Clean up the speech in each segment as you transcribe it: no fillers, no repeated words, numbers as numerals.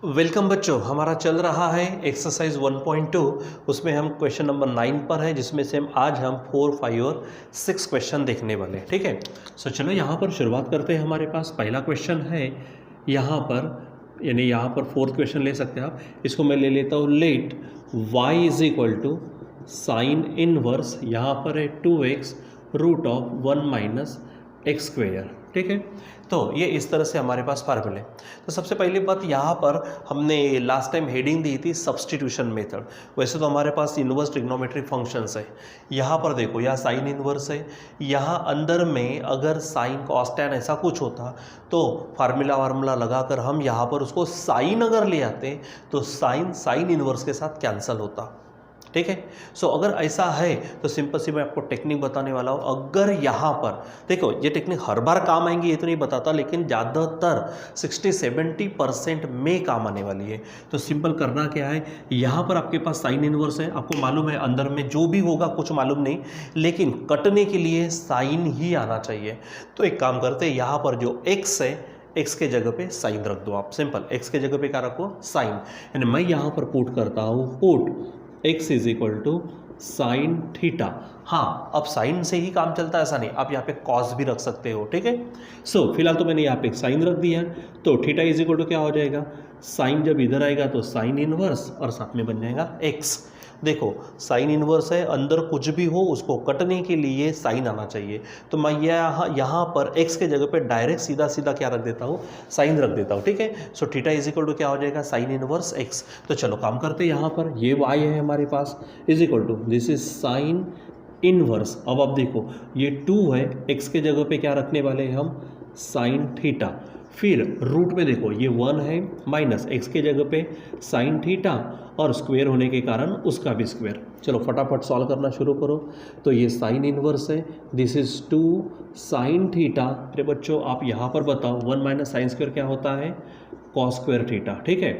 Welcome बच्चों, हमारा चल रहा है एक्सरसाइज 1.2। उसमें हम क्वेश्चन नंबर 9 पर है, जिसमें से आज हम 4, 5 और 6 क्वेश्चन देखने वाले हैं। ठीक है, सो चलो यहाँ पर शुरुआत करते हैं। हमारे पास पहला क्वेश्चन है यहाँ पर, यानी यहाँ पर फोर्थ क्वेश्चन ले सकते हैं आप। इसको मैं ले लेता हूँ। Let y is equal to sine inverse, यहाँ पर है 2x root of 1 minus x square. ठीक है, तो ये इस तरह से हमारे पास फार्मूले। तो सबसे पहली बात, यहाँ पर हमने लास्ट टाइम हेडिंग दी थी सब्स्टिट्यूशन मेथड। वैसे तो हमारे पास इन्वर्स ट्रिग्नोमेट्रिक फंक्शंस है। यहाँ पर देखो, यहाँ साइन इन्वर्स है, यहाँ अंदर में अगर साइन कॉस टैन ऐसा कुछ होता तो फार्मूला लगाकर हम यहाँ पर उसको साइन अगर ले आते तो साइन इन्वर्स के साथ कैंसिल होता। ठीक है, सो अगर ऐसा है तो सिंपल सी मैं आपको टेक्निक बताने वाला हूँ। अगर यहाँ पर देखो, ये टेक्निक हर बार काम आएंगी ये तो नहीं बताता, लेकिन ज़्यादातर 60-70% में काम आने वाली है। तो सिंपल करना क्या है, यहाँ पर आपके पास साइन इनवर्स है, आपको मालूम है अंदर में जो भी होगा कुछ मालूम नहीं, लेकिन कटने के लिए साइन ही आना चाहिए। तो एक काम करते हैं, यहाँ पर जो x है, x के जगह पे साइन रख दो आप। सिंपल x के जगह पे क्या रखो, साइन। यानी मैं यहाँ पर पुट करता हूँ, put x is equal to sine theta. हाँ, अब साइन से ही काम चलता है ऐसा नहीं, आप यहाँ पे कॉस भी रख सकते हो। ठीक है, सो फिलहाल तो मैंने यहाँ पे साइन रख दिया, तो थीटा इज इक्वल टू क्या हो जाएगा, साइन जब इधर आएगा तो साइन इनवर्स और साथ में बन जाएगा x। देखो साइन इनवर्स है, अंदर कुछ भी हो उसको कटने के लिए साइन आना चाहिए। तो मैं यहाँ पर x के जगह पे डायरेक्ट सीधा सीधा क्या रख देता हूँ, साइन रख देता हूँ। ठीक है, so theta is equal to क्या हो जाएगा, साइन इनवर्स x। तो चलो काम करते हैं। यहाँ पर ये y है हमारे पास, is equal to this is sine inverse. अब आप देखो ये 2 है, x के जगह पे क्या रखने वाले हैं हम, साइन थीटा। फिर रूट में देखो ये 1 है, माइनस x के जगह पे साइन थीटा और स्क्वायर होने के कारण उसका भी स्क्वायर। चलो फटाफट सॉल्व करना शुरू करो। तो ये साइन इनवर्स है, दिस इज 2 साइन थीटा। अरे बच्चों आप यहाँ पर बताओ 1 माइनस साइन स्क्वायर क्या होता है, कॉस स्क्वायर थीटा। ठीक है,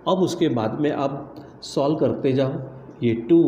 अब उसके बाद में आप सॉल्व करते जाओ। ये 2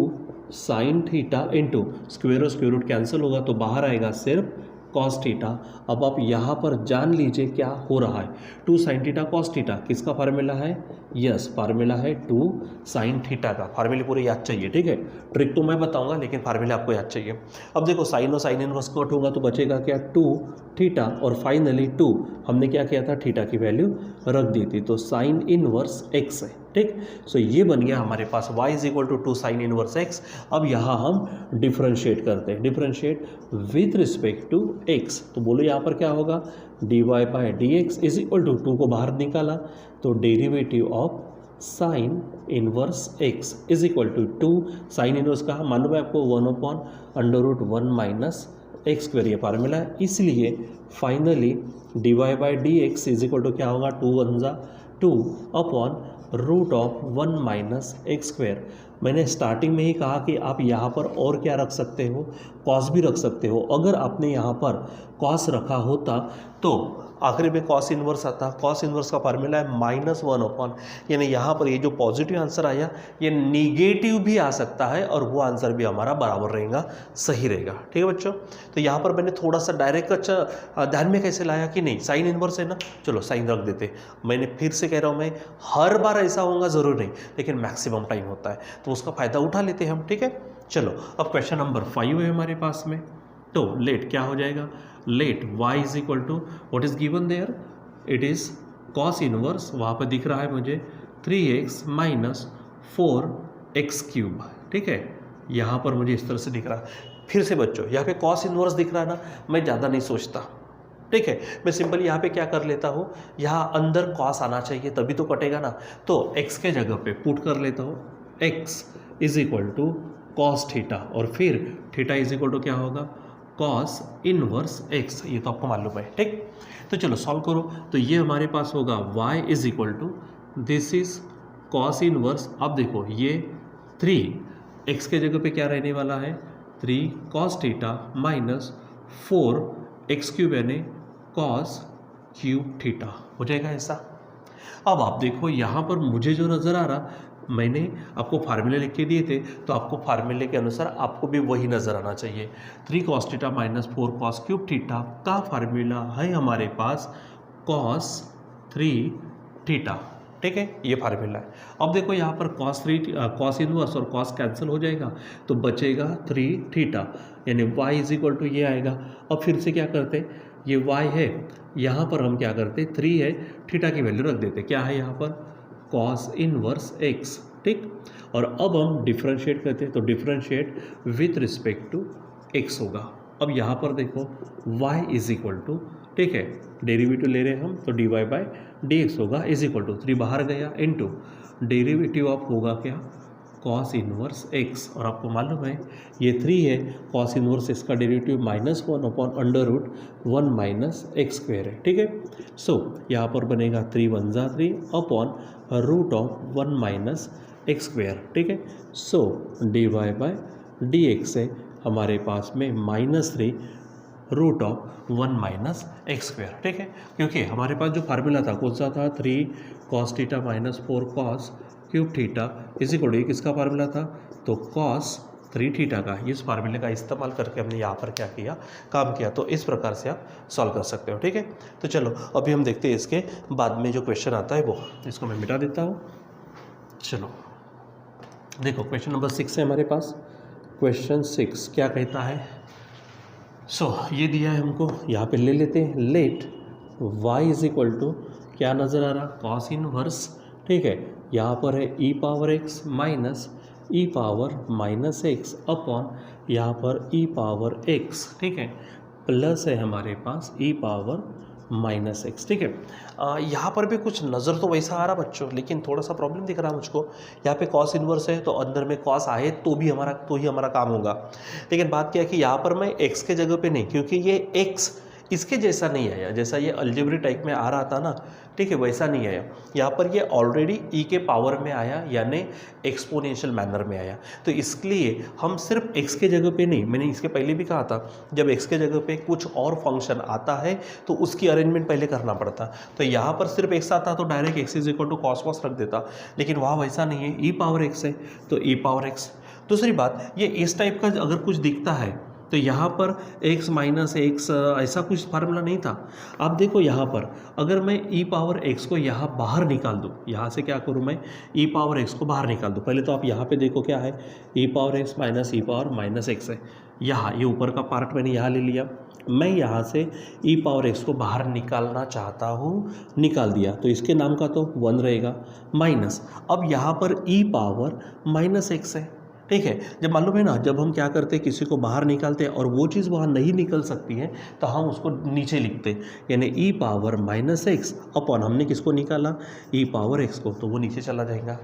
साइन थीटा इंटू स्क्वायर और स्क्वायर रूट कैंसिल होगा तो बाहर आएगा सिर्फ कॉस थीटा। अब आप यहाँ पर जान लीजिए क्या हो रहा है, 2 साइन थीटा कॉस थीटा किसका फार्मूला है, यस फार्मूला है 2 साइन थीटा का। फार्मूले पूरे याद चाहिए। ठीक है, ट्रिक तो मैं बताऊंगा लेकिन फार्मूला आपको याद चाहिए। अब देखो साइन और साइन इनवर्स कट होगा तो बचेगा क्या, 2 थीटा और फाइनली 2 हमने क्या किया था, थीटा की वैल्यू रख दी थी, तो साइन इनवर्स x है। ठीक, सो ये बन गया हमारे पास y is equal to 2 sine inverse x। अब यहाँ हम डिफ्रेंशिएट करते हैं, differentiate with respect to x। तो बोलो यहाँ पर क्या होगा, dy by d x is equal to 2 को बाहर निकाला तो derivative of sine inverse x is equal to 2 sine inverse का मालूम है आपको 1/√1 माइनस एक्स स्क्वायर, ये फार्मूला है। इसलिए finally dy by d x is equal to क्या होगा, 2 1 जा 2 upon root of 1 minus x square. मैंने स्टार्टिंग में ही कहा कि आप यहाँ पर और क्या रख सकते हो, कॉस भी रख सकते हो। अगर आपने यहाँ पर कॉस रखा होता तो आखिरी में कॉस इनवर्स आता। कॉस इनवर्स का फार्मूला है -1 अपॉन, यानी यहाँ पर ये जो पॉजिटिव आंसर आया ये निगेटिव भी आ सकता है और वो आंसर भी हमारा बराबर रहेगा, सही रहेगा। ठीक है बच्चों, तो यहाँ पर मैंने थोड़ा सा डायरेक्ट अच्छा ध्यान में कैसे लाया कि नहीं साइन इनवर्स है ना, चलो साइन रख देते। मैंने फिर से कह रहा हूँ, मैं हर बार ऐसा होगा ज़रूर नहीं, लेकिन मैक्सिमम टाइम होता है तो उसका फ़ायदा उठा लेते हैं हम। ठीक है, चलो अब क्वेश्चन नंबर 5 है हमारे पास में। तो लेट क्या हो जाएगा, let y is equal to what is given there, it is cos inverse, वहाँ पर दिख रहा है मुझे 3x माइनस 4x क्यूब। ठीक है, यहाँ पर मुझे इस तरह से दिख रहा है। फिर से बच्चों यहाँ पे कॉस इनवर्स दिख रहा है ना, मैं ज़्यादा नहीं सोचता। ठीक है, मैं सिंपल यहाँ पे क्या कर लेता हूँ, यहाँ अंदर कॉस आना चाहिए तभी तो कटेगा ना, तो x के जगह पे पुट कर लेता हूँ, x is equal to cos theta और फिर थीटा इज इक्वल टू क्या होगा, कॉस इनवर्स x। ये तो आपको मालूम है। ठीक, तो चलो सॉल्व करो। तो ये हमारे पास होगा y is equal to this is cos inverse. अब देखो ये 3 x के जगह पे क्या रहने वाला है, 3 cos theta minus 4 x cube यानी कॉस क्यूब थीटा हो जाएगा ऐसा। अब आप देखो यहाँ पर मुझे जो नज़र आ रहा, मैंने आपको फार्मूले लिख के दिए थे तो आपको फार्मूले के अनुसार आपको भी वही नज़र आना चाहिए। 3 cos theta minus 4 cos cube theta का फार्मूला है हमारे पास कॉस 3 थीटा। ठीक है, ये फार्मूला है। अब देखो यहाँ पर कॉस इनवर्स और कॉस कैंसिल हो जाएगा तो बचेगा 3 थीटा, यानी y इज इक्वल टू ये आएगा। अब फिर से क्या करते, ये y है, यहाँ पर हम क्या करते 3 है, थीटा की वैल्यू रख देते, क्या है यहाँ पर कॉस इनवर्स x, ठीक। और अब हम डिफ्रेंशिएट करते हैं तो differentiate with respect to x होगा। अब यहाँ पर देखो y इज इक्वल टू, ठीक है, डेरिवेटिव ले रहे हैं हम तो dy बाई dx होगा इज इक्वल टू 3 बाहर गया इनटू डेरिवेटिव ऑफ होगा क्या कॉस इनवर्स x, और आपको मालूम है ये 3 है, कॉस इनवर्स x का derivative -1 upon under root 1 minus x square है, ठीक है। सो यहाँ पर बनेगा 3 1 जा 3 upon root of 1 minus x square, ठीक है। सो dy बाई dx है हमारे पास में -3 root of 1 minus x square, ठीक है। क्योंकि हमारे पास जो फार्मूला था कौन सा था 3 cos theta minus 4 cos cube theta is equal to किसका फार्मूला था, तो कॉस 3 थीटा का। इस फार्मूले का इस्तेमाल करके हमने यहाँ पर क्या किया, काम किया। तो इस प्रकार से आप सॉल्व कर सकते हो, ठीक है। तो चलो अभी हम देखते हैं इसके बाद में जो क्वेश्चन आता है वो, इसको मैं मिटा देता हूँ। चलो देखो क्वेश्चन नंबर 6 है हमारे पास। क्वेश्चन 6 क्या कहता है, ये दिया है हमको, यहाँ पे ले लेते हैं, let y is equal to क्या नज़र आ रहा कॉस इनवर्स, ठीक है, यहाँ पर है e power x minus e power minus x upon यहाँ पर e पावर x, ठीक है, प्लस है हमारे पास e पावर माइनस एक्स, ठीक है। यहाँ पर भी कुछ नज़र तो वैसा आ रहा बच्चों, लेकिन थोड़ा सा प्रॉब्लम दिख रहा है मुझको। यहाँ पे कॉस इनवर्स है तो अंदर में कॉस आए तो ही हमारा काम होगा। लेकिन बात क्या है कि यहाँ पर मैं x के जगह पे नहीं, क्योंकि ये x इसके जैसा नहीं आया, जैसा ये अलजेब्रिक टाइप में आ रहा था ना, ठीक है, वैसा नहीं आया। यहाँ पर ये ऑलरेडी e के पावर में आया, यानी एक्सपोनेंशियल मैनर में आया। तो इसलिए हम सिर्फ x के जगह पे नहीं, मैंने इसके पहले भी कहा था, जब x के जगह पे कुछ और फंक्शन आता है तो उसकी अरेंजमेंट पहले करना पड़ता। तो यहाँ पर सिर्फ x आता तो direct x is equal to cos वॉस रख देता, लेकिन वहाँ वैसा नहीं है, e पावर x है तो e पावर x। दूसरी बात, ये इस टाइप का अगर कुछ दिखता है तो यहाँ पर x माइनस एक्स ऐसा कुछ फार्मूला नहीं था। आप देखो यहाँ पर अगर मैं e पावर x को यहाँ बाहर निकाल दूँ, यहाँ से क्या करूँ मैं e पावर x को बाहर निकाल दूँ। पहले तो आप यहाँ पे देखो क्या है, e power x minus e power minus x है, यहाँ ये ऊपर का पार्ट मैंने यहाँ ले लिया। मैं यहाँ से e पावर x को बाहर निकालना चाहता हूँ, निकाल दिया, तो इसके नाम का तो 1 रहेगा माइनस। अब यहाँ पर e पावर माइनस एक्स है, ठीक है। जब मालूम है ना, जब हम क्या करते हैं किसी को बाहर निकालते हैं और वो चीज़ वहाँ नहीं निकल सकती है तो हम उसको नीचे लिखते हैं, यानी e power minus x upon हमने किसको निकाला e पावर x को, तो वो नीचे चला जाएगा।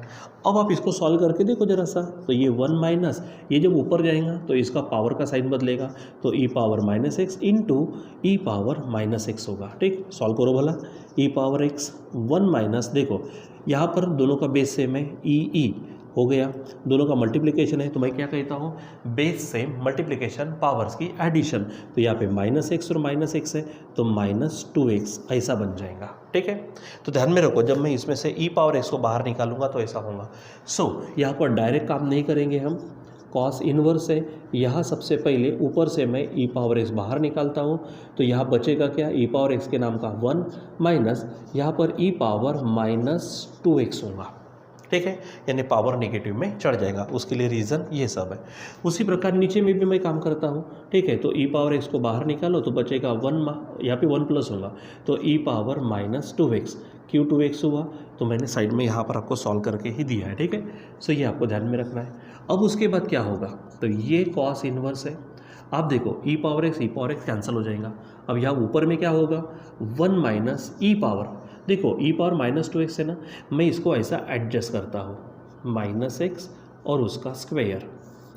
अब आप इसको सॉल्व करके देखो ज़रा सा, तो ये 1 माइनस, ये जब ऊपर जाएगा तो इसका पावर का साइन बदलेगा, तो e power minus x into e power minus x होगा, ठीक। सॉल्व करो भला, e पावर x 1 माइनस, देखो यहाँ पर दोनों का बेस सेम है, e हो गया, दोनों का मल्टीप्लिकेशन है, तो मैं क्या कहता हूँ बेस से मल्टीप्लिकेशन पावर्स की एडिशन। तो यहाँ पे माइनस एक्स और माइनस एक्स है तो माइनस 2x ऐसा बन जाएगा, ठीक है। तो ध्यान में रखो, जब मैं इसमें से e पावर x को बाहर निकालूंगा तो ऐसा होगा। यहाँ पर डायरेक्ट काम नहीं करेंगे हम, कॉस इनवर्स है, यहाँ सबसे पहले ऊपर से मैं e पावर x बाहर निकालता हूँ, तो यहाँ बचेगा क्या e पावर x के नाम का 1 माइनस यहाँ पर e पावर माइनस 2x होगा, ठीक है, यानी पावर नेगेटिव में चढ़ जाएगा। उसके लिए रीज़न ये सब है। उसी प्रकार नीचे में भी मैं काम करता हूँ, ठीक है। तो e पावर x को बाहर निकालो तो बचेगा 1, यहाँ पे 1 प्लस होगा, तो e पावर माइनस 2x, क्यों 2x हुआ, तो मैंने साइड में यहाँ पर आपको सॉल्व करके ही दिया है, ठीक है। ये आपको ध्यान में रखना है। अब उसके बाद क्या होगा, तो ये कॉस इनवर्स है, आप देखो e पावर x कैंसिल हो जाएगा। अब यहाँ ऊपर में क्या होगा 1 माइनस ई पावर, देखो e पावर माइनस 2x है ना, मैं इसको ऐसा एडजस्ट करता हूँ माइनस एक्स और उसका स्क्वायर,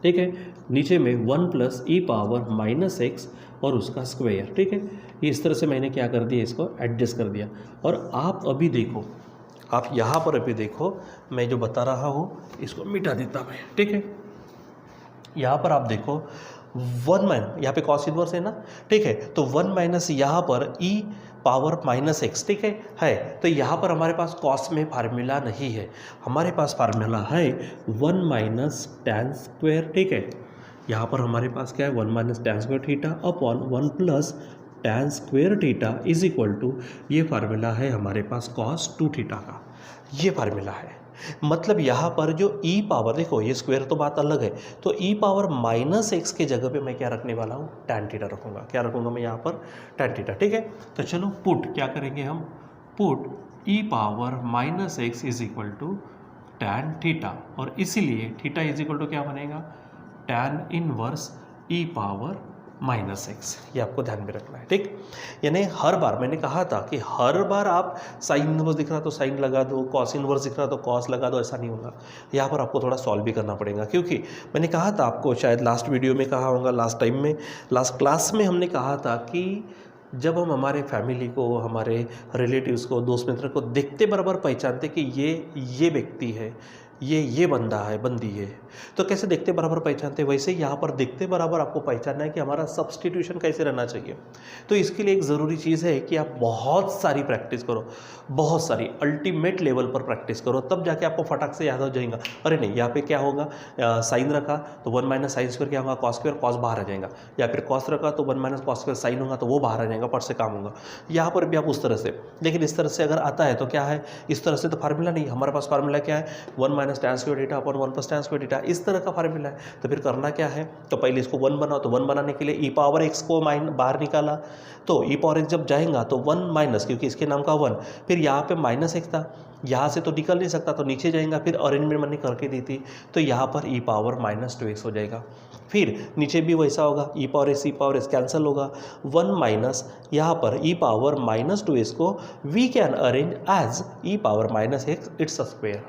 ठीक है। नीचे में 1 plus e power minus x और उसका स्क्वायर, ठीक है। इस तरह से मैंने क्या कर दिया, इसको एडजस्ट कर दिया। और आप अभी देखो, आप यहाँ पर अभी देखो, मैं जो बता रहा हूँ इसको मिटा देता मैं, ठीक है। यहाँ पर आप देखो 1 माइनस, यहाँ पे कॉस इनवर्स है ना, ठीक है, तो 1 माइनस यहाँ पर e पावर माइनस एक्स, ठीक है। तो यहाँ पर हमारे पास कॉस में फार्मूला नहीं है, हमारे पास फार्मूला है 1 माइनस टैन स्क्वायर, ठीक है। यहाँ पर हमारे पास क्या है 1 minus tan square theta upon 1 plus tan square theta is equal to, ये फार्मूला है हमारे पास कॉस 2 थीटा का। ये फार्मूला है। मतलब यहाँ पर जो ई पावर, देखो ये स्क्वायर तो बात अलग है, तो ई पावर माइनस एक्स के जगह पे मैं क्या रखने वाला हूँ, टैन थीटा रखूँगा। क्या रखूँगा मैं यहाँ पर, टैन थीटा। ठीक है, तो चलो पुट क्या करेंगे हम, put e power minus x is equal to tan theta, और इसीलिए थीटा इज इक्वल टू क्या बनेगा, tan inverse e power minus x. ये आपको ध्यान में रखना है। ठीक, यानी हर बार मैंने कहा था कि हर बार आप साइन इनवर्स दिख रहा तो साइन लगा दो, कॉस इनवर्स दिख रहा तो कॉस लगा दो, ऐसा नहीं होगा। यहाँ पर आपको थोड़ा सॉल्व भी करना पड़ेगा, क्योंकि मैंने कहा था आपको, शायद लास्ट वीडियो में कहा होगा, लास्ट टाइम में, लास्ट क्लास में हमने कहा था कि जब हम हमारे फैमिली को, हमारे रिलेटिव्स को, दोस्त मित्र को देखते बराबर पहचानते कि ये व्यक्ति है, ये बंदा है, बंदी है, तो कैसे देखते बराबर पहचानते, वैसे यहाँ पर देखते बराबर आपको पहचानना है कि हमारा सब्स्टिट्यूशन कैसे रहना चाहिए। तो इसके लिए एक ज़रूरी चीज़ है कि आप बहुत सारी प्रैक्टिस करो, बहुत सारी अल्टीमेट लेवल पर प्रैक्टिस करो, तब जाके आपको फटाक से याद हो जाएगा। अरे नहीं, यहाँ पे क्या होगा, साइन रखा तो 1 माइनस साइन स्क्वायर क्या होगा, कॉस स्क्वायर, कॉस बाहर आ जाएगा, या फिर कॉस रखा तो 1 माइनस कॉस स्क्वायर साइन होगा तो वो बाहर आ जाएगा, पट से काम होगा। यहाँ पर भी आप उस तरह से, लेकिन इस तरह से अगर आता है तो क्या है, इस तरह से तो फार्मूला नहीं, हमारे पास फार्मूला क्या है, 1 minus tan square theta upon 1 plus tan square theta, इस तरह का फार्मूला है। तो फिर करना क्या है, तो पहले इसको 1 बनाओ, तो 1 बनाने के लिए ई पावर एक्स को बाहर निकाला, तो ई पावर एक्स जब जाएगा तो 1 माइनस, क्योंकि इसके नाम का 1, फिर यहाँ पे माइनस एक्स था, यहाँ से तो निकल नहीं सकता तो नीचे जाएगा, फिर अरेंजमेंट मैंने करके दी थी, तो यहाँ पर ई पावर माइनस 2x हो जाएगा। फिर नीचे भी वैसा होगा, ई पावर एस कैंसिल होगा, 1 माइनस यहाँ पर ई पावर माइनस 2x को we can arrange as e power minus x its square,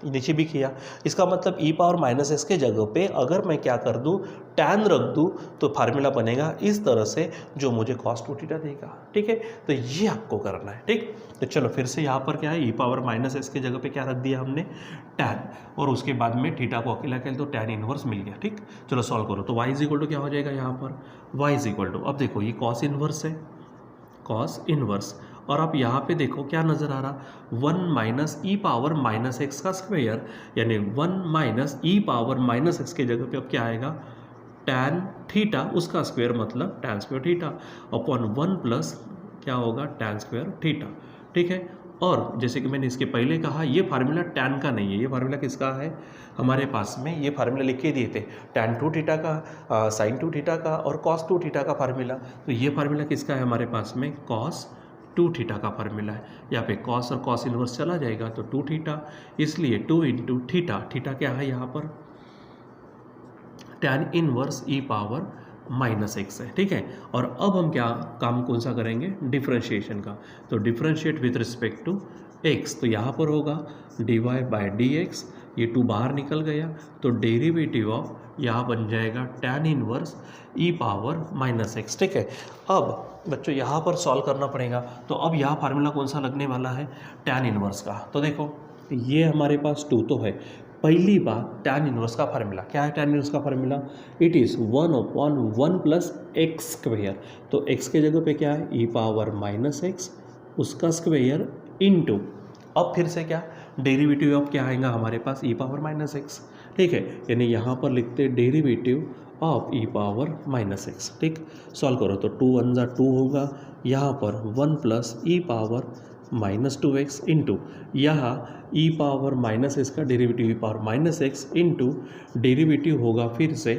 नीचे भी किया। इसका मतलब ई पावर माइनस एक्स के जगह पे अगर मैं क्या कर दूँ, टैन रख दूँ, तो फार्मूला बनेगा इस तरह से, जो मुझे कॉस 2 थीटा देगा। ठीक है, तो ये आपको करना है। ठीक, तो चलो फिर से यहाँ पर क्या है, ई पावर माइनस एक्स के जगह पे क्या रख दिया हमने, टैन, और उसके बाद में थीटा को अकेला अकेले तो टैन इनवर्स मिल गया। ठीक, चलो सॉल्व करो, तो वाई इज इक्वल टू क्या हो जाएगा, यहाँ पर वाई इज इक्वल टू, अब देखो ये कॉस इनवर्स है, कॉस इनवर्स, और आप यहाँ पे देखो क्या नज़र आ रहा, 1 माइनस ई पावर माइनस एक्स का स्क्वायर, यानी 1 माइनस ई पावर माइनस एक्स के जगह पे अब क्या आएगा, टैन थीटा, उसका स्क्वायर मतलब tan square theta upon 1 plus क्या होगा, टैन स्क्वायर थीटा। ठीक है, और जैसे कि मैंने इसके पहले कहा, ये फार्मूला टैन का नहीं है, ये फार्मूला किसका है, हमारे पास में ये फार्मूला लिख के दिए थे, टैन 2 थीटा का, साइन 2 थीटा का और कॉस 2 थीटा का फार्मूला। तो ये फार्मूला किसका है हमारे पास में, कॉस 2 थीटा का फार्मूला है। यहाँ पे कॉस और कॉस इनवर्स चला जाएगा तो 2 थीटा, इसलिए 2 इंटू थीटा, थीटा क्या है यहाँ पर, tan inverse e power minus x है। ठीक है, और अब हम क्या काम कौन सा करेंगे, डिफरेंशिएशन का, तो differentiate with respect to x, तो यहाँ पर होगा dy बाय डी एक्स, ये 2 बाहर निकल गया, तो डेरिवेटिव ऑफ यहाँ बन जाएगा tan inverse e power minus x. ठीक है, अब बच्चों यहाँ पर सॉल्व करना पड़ेगा, तो अब यहाँ फार्मूला कौन सा लगने वाला है, टैन इनवर्स का। तो देखो ये हमारे पास 2 तो है, पहली बात टैन इनवर्स का फार्मूला क्या है, टैन इनवर्स का formula it is 1 upon 1 plus x square, तो एक्स के जगह पे क्या है, ई पावर माइनस एक्स उसका स्क्वेयर इनटू, अब फिर से क्या, डेरिवेटिव ऑफ क्या आएगा हमारे पास, ई पावर माइनस एक्स। ठीक है, यानी यहाँ पर लिखते derivative of E power minus x. ठीक, सॉल्व करो तो 2 1 जा 2 होगा, यहाँ पर 1 plus e power minus 2x into यहाँ ई पावर माइनस एक्स का derivative e power minus x into derivative होगा फिर से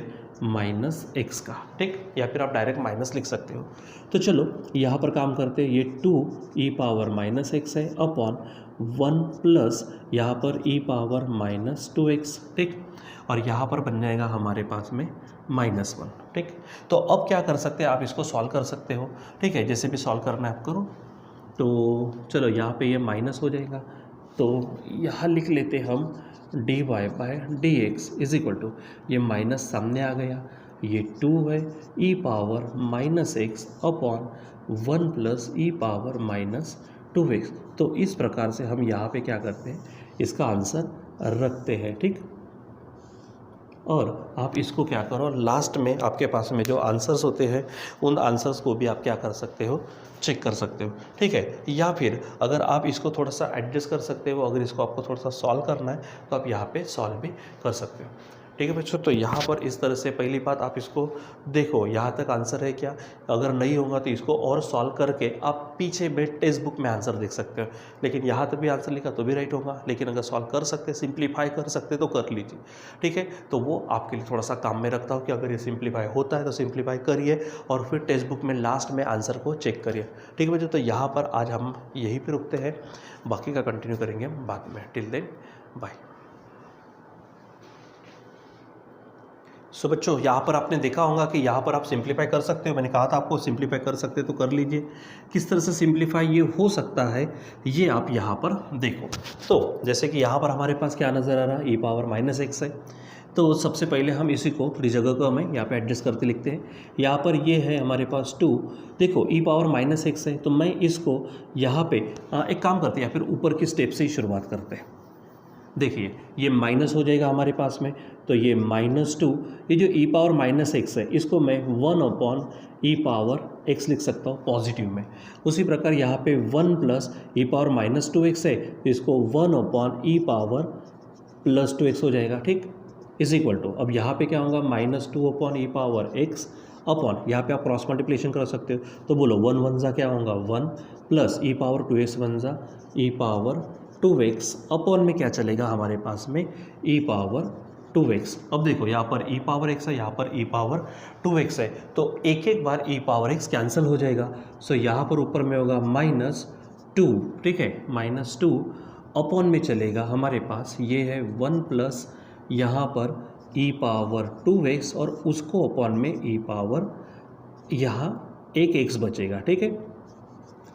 माइनस एक्स का। ठीक, या फिर आप डायरेक्ट माइनस लिख सकते हो। तो चलो यहाँ पर काम करते हैं, ये 2 ई पावर माइनस एक्स है अपॉन 1 प्लस यहाँ पर ई पावर माइनस 2x। ठीक, और यहाँ पर बन जाएगा हमारे पास में -1। ठीक, तो अब क्या कर सकते हैं, आप इसको सॉल्व कर सकते हो। ठीक है, जैसे भी सॉल्व करना है आप करो। तो चलो यहाँ पे ये माइनस हो जाएगा, तो यहाँ लिख लेते हम dy by d x is equal to, ये माइनस सामने आ गया, ये 2 है e power minus x upon 1 plus e power minus 2x। तो इस प्रकार से हम यहाँ पे क्या करते हैं, इसका आंसर रखते हैं। ठीक, और आप इसको क्या करो, लास्ट में आपके पास में जो आंसर्स होते हैं उन आंसर्स को भी आप क्या कर सकते हो, चेक कर सकते हो। ठीक है, या फिर अगर आप इसको थोड़ा सा एडजस्ट कर सकते हो, अगर इसको आपको थोड़ा सा सॉल्व करना है तो आप यहाँ पे सॉल्व भी कर सकते हो। ठीक है बच्चों। तो यहाँ पर इस तरह से पहली बात आप इसको देखो, यहाँ तक आंसर है क्या, अगर नहीं होगा तो इसको और सॉल्व करके आप पीछे में टेक्स्ट बुक में आंसर देख सकते हो। लेकिन यहाँ तक भी आंसर लिखा तो भी राइट होगा, लेकिन अगर सॉल्व कर सकते, सिंप्लीफाई कर सकते तो कर लीजिए, ठीक है। तो वो आपके लिए थोड़ा सा काम में रखता हूँ कि अगर ये सिंप्लीफाई होता है तो सिंप्लीफाई करिए और फिर टेक्स्ट बुक में लास्ट में आंसर को चेक करिए, ठीक है बच्चों। तो यहाँ पर आज हम यहीं पर रुकते हैं, बाकी का कंटिन्यू करेंगे बाद में। Till then bye. सो बच्चों यहाँ पर आपने देखा होगा कि यहाँ पर आप सिंप्लीफाई कर सकते हो। मैंने कहा था आपको सिंप्लीफाई कर सकते हो तो कर लीजिए। किस तरह से सिंप्लीफाई ये हो सकता है ये आप यहाँ पर देखो। तो जैसे कि यहाँ पर हमारे पास क्या नज़र आ रहा है, e⁻⁻x है। तो सबसे पहले हम इसी को थोड़ी जगह को हमें यहाँ पे एडजस्ट करके लिखते हैं। यहाँ पर ये है हमारे पास 2, देखो e⁻⁻x है, तो मैं इसको यहाँ पे एक काम करते हैं या फिर ऊपर की स्टेप से ही शुरुआत करते हैं। देखिए ये माइनस हो जाएगा हमारे पास में, तो ये -2, ये जो e⁻⁻x है इसको मैं 1/e⁻x लिख सकता हूँ पॉजिटिव में। उसी प्रकार यहाँ पे 1 + e⁻−2x है, तो इसको 1/e⁻+2x हो जाएगा, ठीक, इज इक्वल टू, अब यहाँ पे क्या होगा, -2/e⁻x अपॉन, यहाँ पे आप क्रॉस मल्टीप्लिकेशन कर सकते हो, तो बोलो 1 1 जा क्या होगा 1 + e⁻2x 1 जा e⁻2x अपॉन में क्या चलेगा हमारे पास में e⁻2x। अब देखो यहाँ पर e⁻x है, यहाँ पर e⁻2x है, तो एक एक बार e⁻x कैंसिल हो जाएगा। सो यहाँ पर ऊपर में होगा -2, ठीक है, -2 अपॉन में चलेगा हमारे पास ये है 1 + यहाँ पर e⁻2x और उसको अपॉन में यहाँ एक x बचेगा, ठीक है,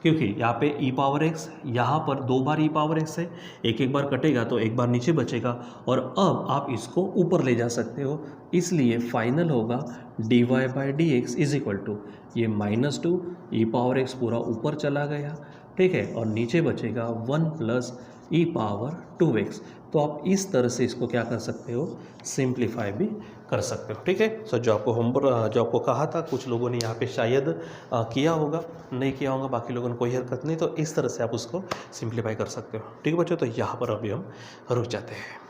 क्योंकि यहाँ पे e⁻x, यहाँ पर 2 बार e⁻x है, एक एक बार कटेगा तो एक बार नीचे बचेगा, और अब आप इसको ऊपर ले जा सकते हो, इसलिए फाइनल होगा dy/dx इज इक्वल टू ये -2 e⁻x पूरा ऊपर चला गया, ठीक है, और नीचे बचेगा 1 + e⁻2x। तो आप इस तरह से इसको क्या कर सकते हो, सिंप्लीफाई भी कर सकते हो, ठीक है। सो जो आपको होमवर्क, जो आपको कहा था, कुछ लोगों ने यहाँ पे शायद किया होगा, नहीं किया होगा, बाकी लोगों ने कोई हरकत नहीं, तो इस तरह से आप उसको सिंप्लीफाई कर सकते हो, ठीक है बच्चों। तो यहाँ पर अभी हम रुक जाते हैं।